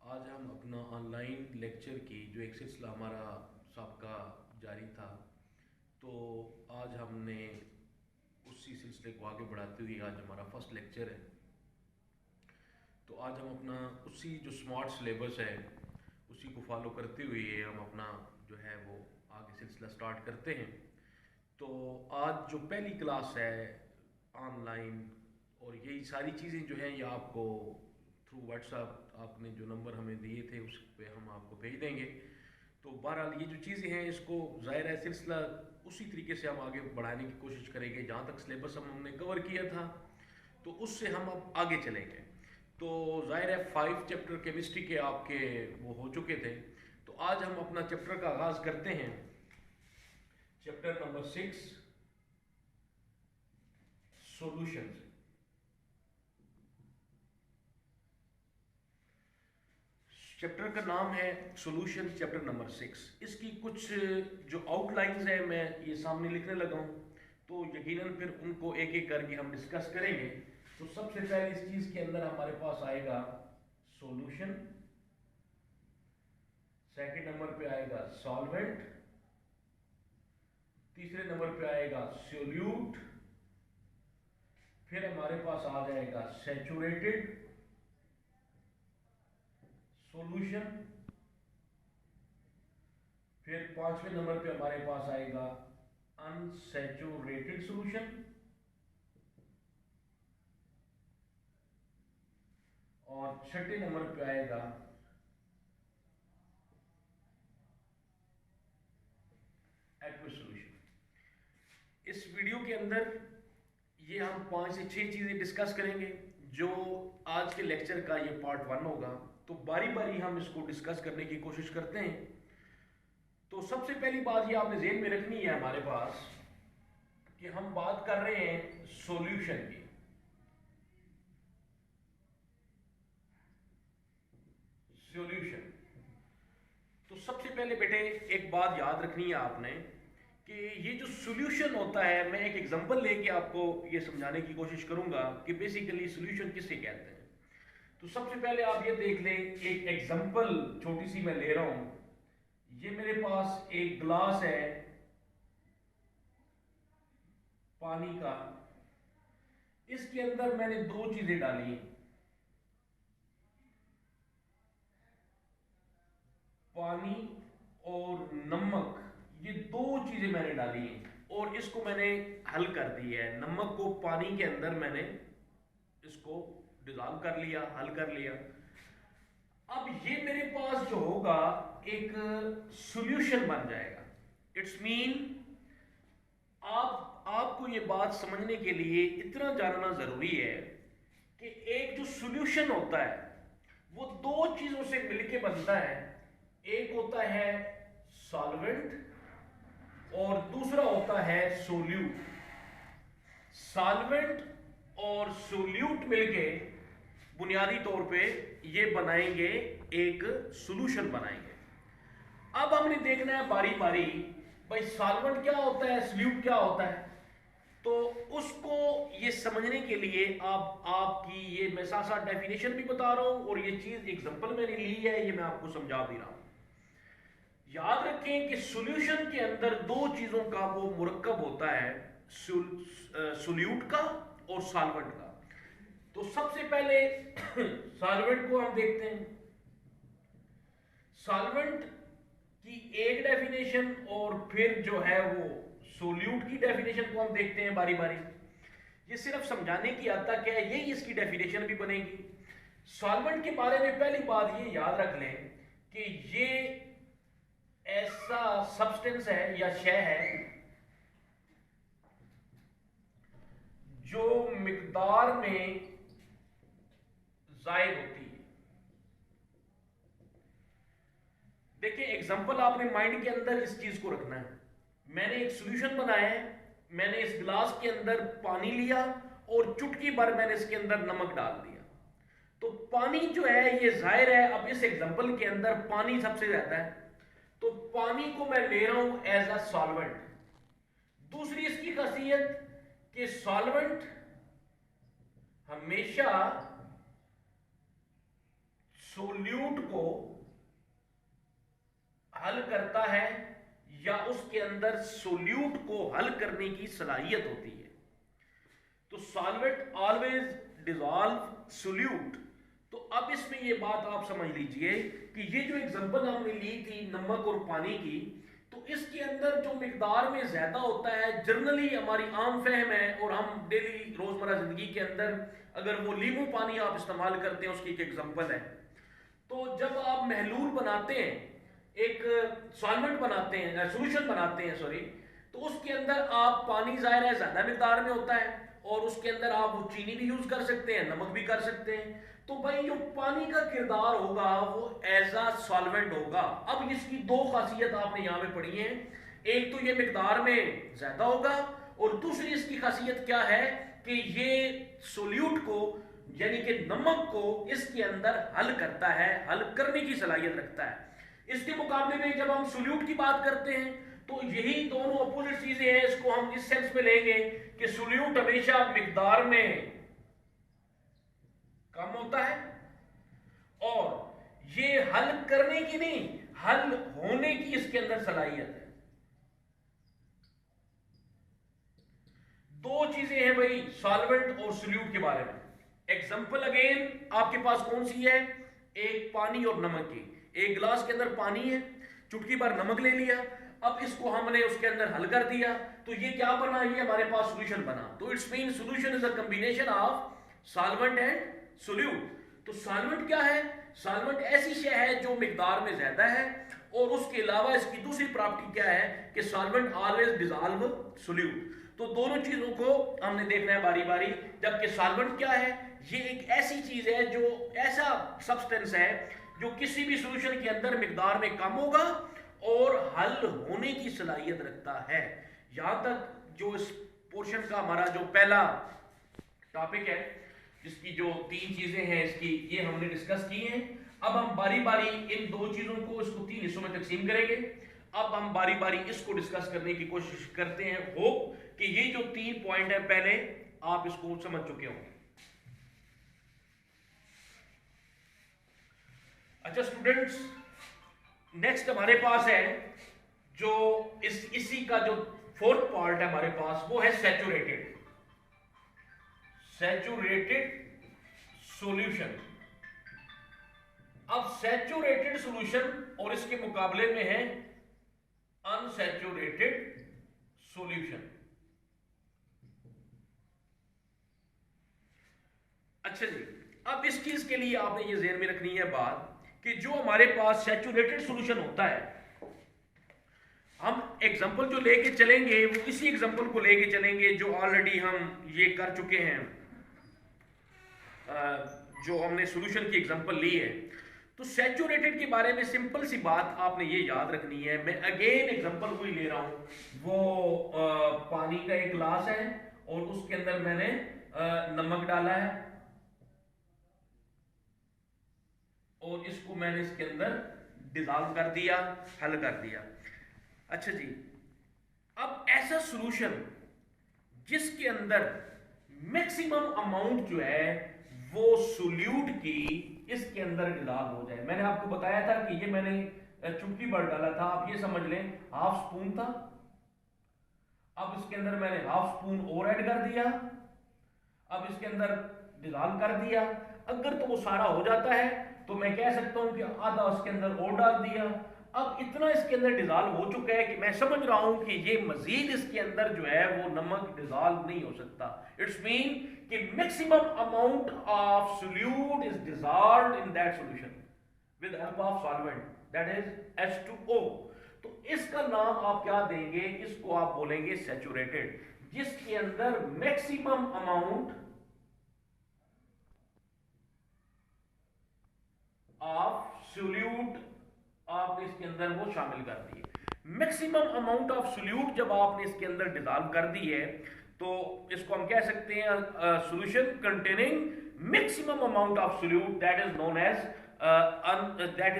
आज हम अपना ऑनलाइन लेक्चर की जो एक सिलसिला हमारा सबका जारी था, तो आज हमने उसी सिलसिले को आगे बढ़ाते हुए आज हमारा फर्स्ट लेक्चर है। तो आज हम अपना उसी जो स्मार्ट सिलेबस है उसी को फॉलो करते हुए हम अपना जो है वो आगे सिलसिला स्टार्ट करते हैं। तो आज जो पहली क्लास है ऑनलाइन, और यही सारी चीज़ें जो हैं ये आपको थ्रू व्हाट्सएप आपने जो नंबर हमें दिए थे उस पर हम आपको भेज देंगे। तो बहरहाल ये जो चीज़ें हैं इसको ज़ाहिर है सिलसिला उसी तरीके से हम आगे बढ़ाने की कोशिश करेंगे जहाँ तक सिलेबस हमने कवर किया था, तो उससे हम अब आगे चलेंगे। तो ज़ाहिर है 5 चैप्टर केमिस्ट्री के आपके वो हो चुके थे, तो आज हम अपना चैप्टर का आगाज़ करते हैं। Chapter number 6 solutions. चैप्टर का नाम है सॉल्यूशन, चैप्टर नंबर 6। इसकी कुछ जो आउटलाइंस है मैं ये सामने लिखने लगा हूँ, तो यकीनन फिर उनको एक एक करके हम डिस्कस करेंगे। तो सबसे पहले इस चीज़ के अंदर हमारे पास आएगा सॉल्यूशन, सेकंड नंबर पे आएगा सॉल्वेंट, तीसरे नंबर पे आएगा सोल्यूट, फिर हमारे पास आ जाएगा सैचुरेटेड सॉल्यूशन, फिर पांचवें नंबर पे हमारे पास आएगा अनसैचुरेटेड सॉल्यूशन, और छठे नंबर पे आएगा एक्वस सॉल्यूशन। इस वीडियो के अंदर ये हम 5 से 6 चीजें डिस्कस करेंगे जो आज के लेक्चर का ये पार्ट 1 होगा। तो बारी बारी हम इसको डिस्कस करने की कोशिश करते हैं। तो सबसे पहली बात ये आपने जेहन में रखनी है हमारे पास कि हम बात कर रहे हैं सॉल्यूशन की। सॉल्यूशन, तो सबसे पहले बेटे एक बात याद रखनी है आपने कि ये जो सॉल्यूशन होता है, मैं एक एग्जांपल लेके आपको ये समझाने की कोशिश करूंगा कि बेसिकली सॉल्यूशन किसे कहते हैं। तो सबसे पहले आप ये देख लें, एक एग्जांपल छोटी सी मैं ले रहा हूं। ये मेरे पास एक ग्लास है पानी का, इसके अंदर मैंने दो चीजें डाली हैं, पानी और नमक। ये दो चीजें मैंने डाली हैं और इसको मैंने हल कर दी है। नमक को पानी के अंदर मैंने इसको डिजॉल्व कर लिया, हल कर लिया। अब ये मेरे पास जो होगा एक सॉल्यूशन बन जाएगा। इट्स मीन आपको ये बात समझने के लिए इतना जानना जरूरी है कि एक जो सॉल्यूशन होता है वो दो चीजों से मिलके बनता है। एक होता है सॉल्वेंट और दूसरा होता है सोल्यूट। सॉल्वेंट और सोल्यूट मिलके बुनियादी तौर पे ये बनाएंगे, एक सॉल्यूशन बनाएंगे। अब हमने देखना है बारी बारी, भाई सॉल्वेंट क्या होता है, सोल्यूट क्या होता है। तो उसको ये समझने के लिए आपकी ये मैं साथ साथ डेफिनेशन भी बता रहा हूं और ये चीज एग्जांपल मैंने ली है, ये मैं आपको समझा भी रहा हूं। याद रखें कि सॉल्यूशन के अंदर दो चीजों का वो मुरक्कब होता है, सोल्यूट का और सॉल्वेंट का। तो सबसे पहले सॉल्वेंट को हम देखते हैं। सॉल्वेंट की एक डेफिनेशन और फिर जो है वो सोल्यूट की डेफिनेशन को हम देखते हैं बारी बारी। ये सिर्फ समझाने की आता क्या है, यही इसकी डेफिनेशन भी बनेगी। सॉल्वेंट के बारे में पहली बात ये याद रख लें कि ये ऐसा सब्सटेंस है या शय है जो मिकदार में जायद होती है। देखिए एग्जांपल आपने माइंड के अंदर इस चीज को रखना है। मैंने एक सॉल्यूशन बनाया है, मैंने इस गिलास के अंदर पानी लिया और चुटकी भर मैंने इसके अंदर नमक डाल दिया। तो पानी जो है ये जाहिर है, अब इस एग्जांपल के अंदर पानी सबसे ज्यादा है, तो पानी को मैं ले रहा हूं एज अ सॉल्वेंट। दूसरी इसकी खासियत कि सॉल्वेंट हमेशा सोल्यूट को हल करता है या उसके अंदर सोल्यूट को हल करने की सलाहियत होती है। तो सॉल्वेंट ऑलवेज डिसॉल्व सोल्यूट। तो अब इसमें ये बात आप समझ लीजिए कि ये जो एग्जांपल हमने ली थी नमक और पानी की, तो इसके अंदर जो मिकदार में ज्यादा होता है, जनरली हमारी आम फहम है और हम डेली रोजमर्रा जिंदगी के अंदर अगर वो नींबू पानी आप इस्तेमाल करते हैं, उसकी एक एग्जांपल है। तो जब आप महलूल बनाते हैं, एक सॉल्वेंट बनाते हैं, सॉल्यूशन बनाते हैं सॉरी, तो उसके अंदर आप पानी जाहिर है ज्यादा मिकदार में होता है और उसके अंदर आप वो चीनी भी यूज कर सकते हैं, नमक भी कर सकते हैं। तो भाई जो पानी का किरदार होगा वो एज अ सॉल्वेंट होगा। अब इसकी दो खासियत आपने यहां पे पढ़ी है, एक तो ये मिकदार में ज्यादा होगा और दूसरी इसकी खासियत क्या है कि ये सोल्यूट को यानी कि नमक को इसके अंदर हल करता है, हल करने की सलाहियत रखता है। इसके मुकाबले में जब हम सोल्यूट की बात करते हैं तो यही दोनों अपोजिट चीजें हैं। इसको हम इस सेंस में लेंगे कि सोल्यूट हमेशा मिकदार में कम होता है और ये हल करने की नहीं, हल होने की इसके अंदर सलाहियत है। दो चीजें हैं भाई सॉल्वेंट और सोल्यूट के बारे में। एग्जांपल अगेन आपके पास कौन सी है, एक पानी और नमक की। एक गिलास के अंदर पानी है, चुटकी भर नमक ले लिया, अब इसको हमने उसके अंदर हल कर दिया, तो ये क्या बना, ये हमारे पास सॉल्यूशन बना। तो it's mean solution is a combination of solvent and solute. तो सॉल्वेंट क्या है, सॉल्वेंट ऐसी शय है जो मिकदार में ज्यादा है और उसके अलावा इसकी दूसरी प्रॉपर्टी क्या है कि सॉल्वेंट ऑलवेज डिसॉल्व सोल्यूट। तो दोनों चीजों को हमने देखना है बारी बारी। जबकि सॉल्वेंट क्या है, ये एक ऐसी चीज है जो ऐसा सब्सटेंस है जो किसी भी सॉल्यूशन के अंदर मिकदार में कम होगा और हल होने की सलाहियत रखता है। यहां तक जो इस पोर्शन का हमारा जो पहला टॉपिक है, जिसकी जो तीन चीजें हैं इसकी, ये हमने डिस्कस की हैं। अब हम बारी बारी इन दो चीजों को, इसको तीन हिस्सों में तकसीम करेंगे। अब हम बारी बारी इसको डिस्कस करने की कोशिश करते हैं। होप कि ये जो तीन पॉइंट है पहले आप इसको समझ चुके होंगे। अच्छा स्टूडेंट्स, नेक्स्ट हमारे पास है जो इसी का जो फोर्थ पार्ट है हमारे पास, वो है सैचुरेटेड सॉल्यूशन। अब सैचुरेटेड सॉल्यूशन और इसके मुकाबले में है अनसैचुरेटेड सॉल्यूशन। अच्छा जी, अब इस चीज के लिए आपने ये ज़हन में रखनी है बात कि जो हमारे पास सैचुरेटेड सॉल्यूशन होता है, हम एग्जांपल जो लेके चलेंगे वो इसी एग्जांपल को लेके चलेंगे जो ऑलरेडी हम ये कर चुके हैं, जो हमने सॉल्यूशन की एग्जांपल ली है। तो सैचुरेटेड के बारे में सिंपल सी बात आपने ये याद रखनी है। मैं अगेन एग्जांपल वही ले रहा हूं। वो पानी का एक ग्लास है और उसके अंदर मैंने नमक डाला है और इसको मैंने इसके अंदर डिसॉल्व कर दिया, हल कर दिया। अच्छा जी, अब ऐसा सॉल्यूशन जिसके अंदर मैक्सिमम अमाउंट जो है वो सोल्यूट की इसके अंदर डिसॉल्व हो जाए। मैंने आपको बताया था कि ये मैंने चुटकी भर डाला था, आप ये समझ लें हाफ स्पून था। अब इसके अंदर मैंने हाफ स्पून और ऐड कर दिया, अब इसके अंदर डिसॉल्व कर दिया। अगर तो वो सारा हो जाता है तो मैं कह सकता हूं कि आधा उसके अंदर और डाल दिया। अब इतना इसके अंदर डिसॉल्व हो चुका है कि मैं समझ रहा हूं कि ये मजीद इसके अंदर जो है वो नमक डिसॉल्व नहीं हो सकता। इट्स मीन कि maximum amount of solute is dissolved in that solution with help of solvent, that is H2O। तो इसका नाम आप क्या देंगे, इसको आप बोलेंगे सैचुरेटेड, जिसके अंदर मैक्सिमम अमाउंट ऑफ सोल्यूट आपने इसके अंदर वो शामिल कर दिए। मैक्सिमम अमाउंट ऑफ सोल्यूट जब आपने इसके अंदर डिसॉल्व कर दी है तो इसको हम कह सकते हैं solution containing maximum amount of solute, that is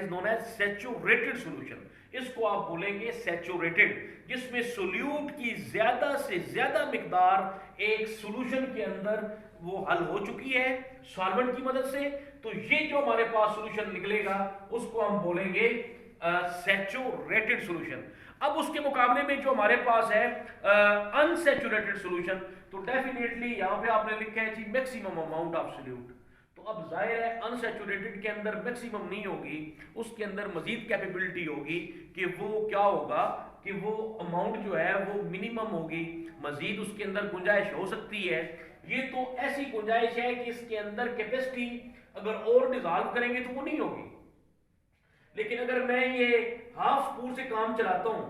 known as saturated solution. इसको आप बोलेंगे सैचुरेटेड, जिसमें सोल्यूट की ज्यादा से ज्यादा मिकदार एक सॉल्यूशन के अंदर वो हल हो चुकी है सॉल्वेंट की मदद से, तो ये जो हमारे पास सॉल्यूशन निकलेगा उसको हम बोलेंगे सैचुरेटेड सॉल्यूशन। अब उसके मुकाबले में जो हमारे पास है अनसैचुरेटेड सॉल्यूशन, तो डेफिनेटली यहां पे आपने लिखा है जी मैक्सिमम अमाउंट ऑफ सॉल्यूट। तो अब जाहिर है अनसैचुरेटेड के अंदर मैक्सिमम नहीं होगी, उसके अंदर मजीद कैपेबिलिटी होगी कि वो क्या होगा कि वो अमाउंट जो है वो मिनिमम होगी, मजीद उसके अंदर गुंजाइश हो सकती है। ये तो ऐसी गुंजाइश है कि इसके अंदर कैपेसिटी अगर और डिजॉल्व करेंगे तो वो नहीं होगी। लेकिन अगर मैं ये हाफ स्पून से काम चलाता हूं,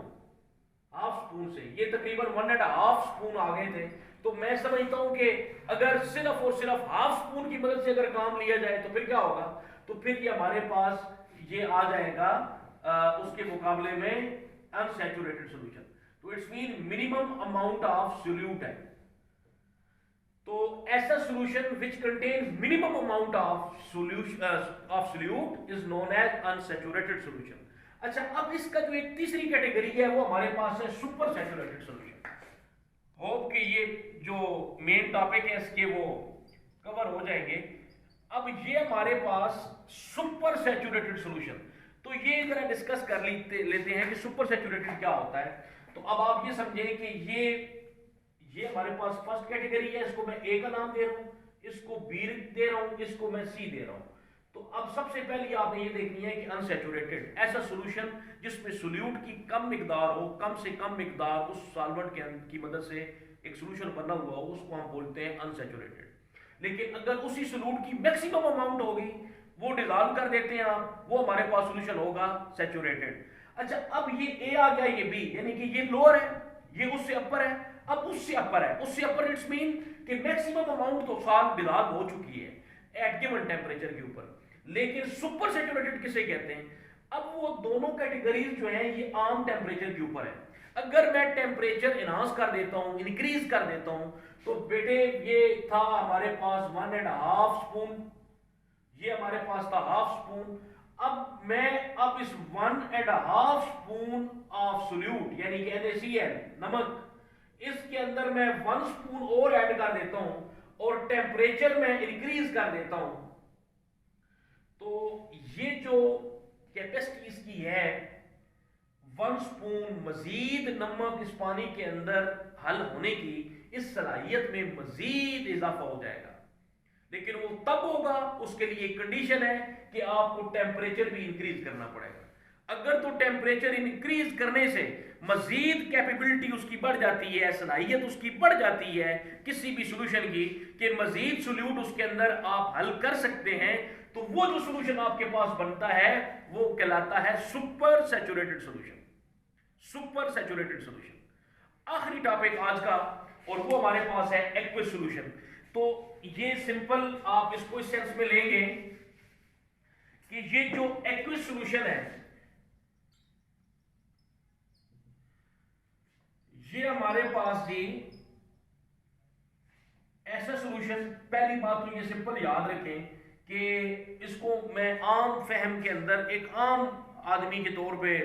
हाफ स्पून से, ये तकरीबन 1.5 स्पून आ गए थे, तो मैं समझता हूं कि अगर सिर्फ और सिर्फ हाफ स्पून की मदद से अगर काम लिया जाए तो फिर क्या होगा, तो फिर ये हमारे पास ये आ जाएगा उसके मुकाबले में अनसैचुरेटेड सॉल्यूशन। तो it's mean minimum amount of solute है। तो ऐसा solution which contain minimum amount of solute is known as unsaturated solution. अच्छा, अब इसका जो एक तीसरी कैटेगरी है वो हमारे पास है सुपर सैचुरेटेड सॉल्यूशन। होप कि ये जो मेन टॉपिक है इसके वो कवर हो जाएंगे। अब ये हमारे पास सुपर सैचुरेटेड सॉल्यूशन, तो ये जरा डिस्कस कर लेते हैं कि सुपर सैचुरेटेड क्या होता है। तो अब आप ये समझें कि ये हमारे पास फर्स्ट कैटेगरी है, इसको मैं ए का नाम दे रहा हूं, इसको बी दे रहा हूं, इसको मैं सी दे रहा हूं। तो अब सबसे पहले आपने ये देखनी है कि अनसैचुरेटेड ऐसा सॉल्यूशन जिसमें सोल्यूट की कम मिकदार हो, कम से कम मिकदार उस सॉल्वेंट की मदद से एक सॉल्यूशन बना हुआ हो, उसको हम बोलते हैं अनसैचुरेटेड। लेकिन अगर उसी सोल्यूट की मैक्सिमम अमाउंट होगी, वो डिजॉल्व कर देते हैं आप, वो हमारे पास सॉल्यूशन होगा सैचुरेटेड। अच्छा, अब ये ए आ गया, ये बी, यानी कि ये लोअर है, ये उससे अपर है, अब उससे अपर है, उससे अपर इट्स मीन कि मैक्सिमम अमाउंट तो साल डिजॉल्व हो चुकी है एट गिवन टेम्परेचर के ऊपर। लेकिन सुपर सैचुरेटेड किसे कहते हैं? अब वो दोनों कैटेगरीज जो है ये आम टेम्परेचर के ऊपर है। अगर मैं टेम्परेचर इनहांस कर देता हूं, इंक्रीज कर देता हूं, तो बेटे ये था हमारे पास 1.5 स्पून, ये हमारे पास था हाफ स्पून। अब मैं अब इस 1.5 स्पून ऑफ सोल्यूट यानी कि NaCl नमक, इसके अंदर मैं 1 स्पून और ऐड कर देता हूं और टेम्परेचर में इंक्रीज कर देता हूं, तो ये जो कैपेसिटी इसकी है 1 स्पून मजीद नमक इस पानी के अंदर हल होने की, इस सलाहियत में मजीद इजाफा हो जाएगा। लेकिन वो तब होगा, उसके लिए एक कंडीशन है कि आपको टेम्परेचर भी इंक्रीज करना पड़ेगा। अगर तो टेम्परेचर इंक्रीज करने से मजीद कैपेबिलिटी उसकी बढ़ जाती है, सलाहियत उसकी बढ़ जाती है किसी भी सॉल्यूशन की, कि मजीद सॉल्यूट उसके अंदर आप हल कर सकते हैं, तो वो जो सॉल्यूशन आपके पास बनता है वो कहलाता है super saturated solution. Super saturated solution आखिरी टॉपिक आज का, और वो हमारे पास है एक्वस सॉल्यूशन। तो ये सिंपल आप इसको इस सेंस में लेंगे कि ये जो एक्वस सॉल्यूशन है ये हमारे पास जी ऐसा सॉल्यूशन, पहली बात तो ये सिंपल याद रखें कि इसको मैं आम फहम के अंदर एक आम आदमी के तौर पे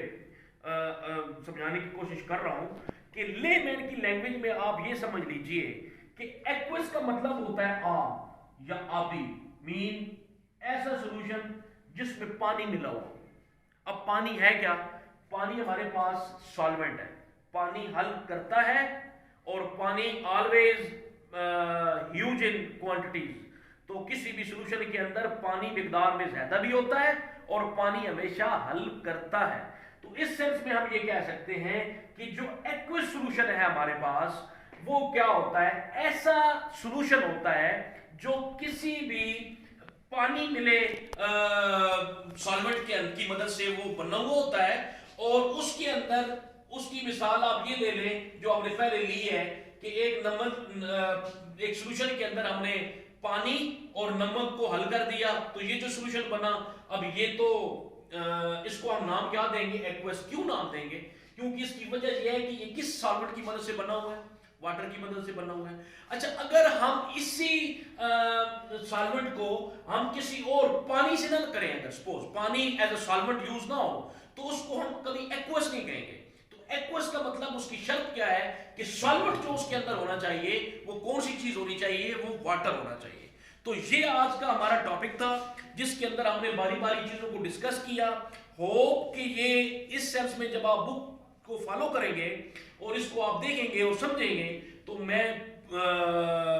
समझाने की कोशिश कर रहा हूं कि लेमैन की लैंग्वेज में आप ये समझ लीजिए कि एक्वस का मतलब होता है आम या आबी, मीन ऐसा सॉल्यूशन जिसमें पानी मिला हो। अब पानी है क्या? पानी हमारे पास सॉल्वेंट है, पानी हल करता है, और पानी ऑलवेज ह्यूज इन क्वांटिटीज। तो किसी भी सॉल्यूशन के अंदर पानी मिकदार में ज्यादा भी होता है और पानी हमेशा हल करता है। तो इस सेंस में हम ये कह सकते हैं कि जो एक्वस सॉल्यूशन है हमारे पास वो क्या होता है? ऐसा सॉल्यूशन होता है जो किसी भी पानी मिले सॉल्वेंट की मदद से वो बना हुआ होता है, और उसके अंदर उसकी मिसाल आप ये ले लें जो हमने पहले ली है कि एक नमक, एक सॉल्यूशन के अंदर हमने पानी और नमक को हल कर दिया, तो ये जो सॉल्यूशन बना, अब ये तो इसको हम नाम क्या देंगे? एक्वस। क्यों नाम देंगे? क्योंकि इसकी वजह यह है कि ये किस सॉल्वेंट की मदद से बना हुआ है? वाटर की मदद से बना हुआ है। अच्छा, अगर हम इसी सॉल्वेंट को हम किसी और पानी से ना करें, अगर सपोज पानी एज अ सॉल्वेंट यूज ना हो, तो उसको हम कभी एक्वस नहीं कहेंगे। तो एक्वस का मतलब उसकी शर्त क्या है कि सॉल्वेंट जो उसके अंदर होना चाहिए वो कौन सी चीज होनी चाहिए, वो वाटर होना चाहिए। तो ये आज का हमारा टॉपिक था जिसके अंदर हमने बारी बारी चीजों को डिस्कस किया। होप कि ये इस सेंस में जब आप बुक को फॉलो करेंगे और इसको आप देखेंगे और समझेंगे तो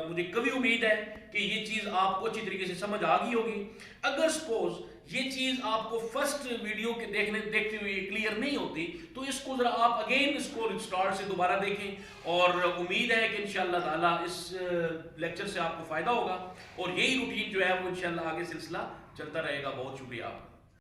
मुझे कभी उम्मीद है कि ये चीज आपको अच्छी तरीके से समझ आ गई होगी। अगर सपोज ये चीज आपको फर्स्ट वीडियो के देखते हुए क्लियर नहीं होती तो इसको जरा आप अगेन इसको स्टार्ट से दोबारा देखें और उम्मीद है कि इंशाअल्लाह ताला इस लेक्चर से आपको फायदा होगा और यही रूटीन जो है वो इंशाअल्लाह आगे सिलसिला चलता रहेगा। बहुत शुक्रिया आपका।